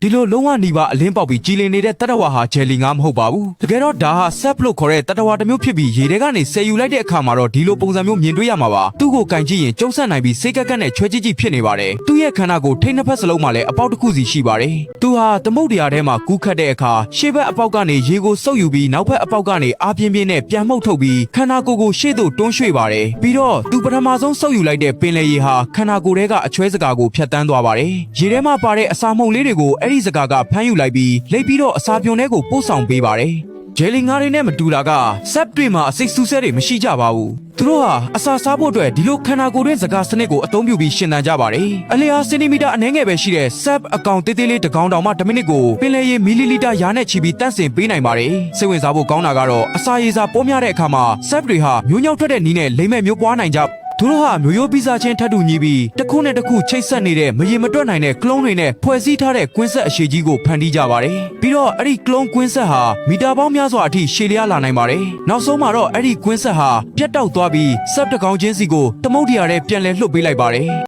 ဒီလိုလုံးဝနီးပါအလင်းပေါက်ပြီးကြည်လင်နေတဲ့တတဝါဟာဂျယ်လီငါမဟုတ်ပါဘူးတကယ်တော့ဒါဟာဆက်လို့ခေါ်တဲ့တတဝါတစ်မျိုးဖြစ်ပြီးရေထဲကနေဆယ်ယူလိုက်တဲ့အခါမှာတော့ဒီလိုပုံစံမျိုးမြင်တွေ့ရမှာပါသူ့ကိုကင်ကြည့်ရင်ကျုံဆက်နိုင်ပြီးစိတ်ကက်ကက်နဲ့ချွဲကြည့်ကြည့်ဖြစ်နေပါတယ်သူ့ရဲ့ခန္ဓာကိုယ်ထိတ်နှစ်ဖက်စလုံးမှာလည်းအပေါက်တစ်ခုစီရှိပါတယ်သူဟာသမုတ်တရားထဲမှာကူးခတ်တဲ့အခါရှေ့ဘက်အပေါက်ကနေရေကိုစုပ်ယူပြီးနောက်ဘက်အပေါက်ကနေအားပြင်းပြင်းနဲ့ပြန်မှုတ်ထုတ်ပြီးခန္ဓာကိုယ်ကိုရှေ့သို့တွန်းရွှေ့ပါတယ်ပြီးတော့သူပထမဆုံးစုပ်ယူလိုက်တဲ့ပင်လယ်ရေဟာခန္ဓာကိုယ်ထဲကအချွဲစကားကိုဖြတ်တန်းသွားပါတယ်ရေထဲမှာပါတဲ့အစာမှုန့်လေးတွေကိုအဲ့ဒီစကားကဖမ်းယူလိုက်ပြီးလိပ်ပြီးတော့အစာပြုံထဲကိုပို့ဆောင်ပေးပါတယ်ဂျယ်လီငါးတွေနဲ့မတူတာကဆက်တွေမှာအစိတ်ဆူဆဲတွေမရှိကြပါဘူးသူတို့ဟာအစာစားဖို့အတွက်ဒီလိုခန္ဓာကိုယ်တွင်းစကားစနစ်ကိုအသုံးပြုပြီးရှင်သန်ကြပါတယ်အလျားစင်တီမီတာအနည်းငယ်ပဲရှိတဲ့ဆက်အကောင်သေးသေးလေးတစ်ကောင်တောင်မှတစ်မိနစ်ကိုပင်လယ်ရေမီလီလီတာရာနဲ့ချီပြီးတန့်စင်ပေးနိုင်ပါတယ်စိတ်ဝင်စားဖို့ကောင်းတာကတော့အစာရေစာပေါများတဲ့အခါမှာဆက်တွေဟာမျိုးညောက်ထွက်တဲ့နည်းနဲ့လိမ့်မဲ့မျိုးပွားနိုင်ကြသူတို့ဟာမျိုးရိုးပြီးစားချင်းထပ်တူညီပြီးတစ်ခုနဲ့တစ်ခုချိတ်ဆက်နေတဲ့မရေမတွက်နိုင်တဲ့ကလုံးတွေနဲ့ဖွဲ့စည်းထားတဲ့ကွင်းဆက်အရှိကြီးကိုဖန်တီးကြပါတယ်။ပြီးတော့အဲ့ဒီကလုံးကွင်းဆက်ဟာမီတာပေါင်းများစွာအထိရှည်လျားလာနိုင်ပါတယ်။နောက်ဆုံးမှာတော့အဲ့ဒီကွင်းဆက်ဟာပြတ်တောက်သွားပြီးဆက်တစ်ကောင်ချင်းစီကိုသမုတ်တရားထဲပြန်လည်လွှတ်ပေးလိုက်ပါတယ်။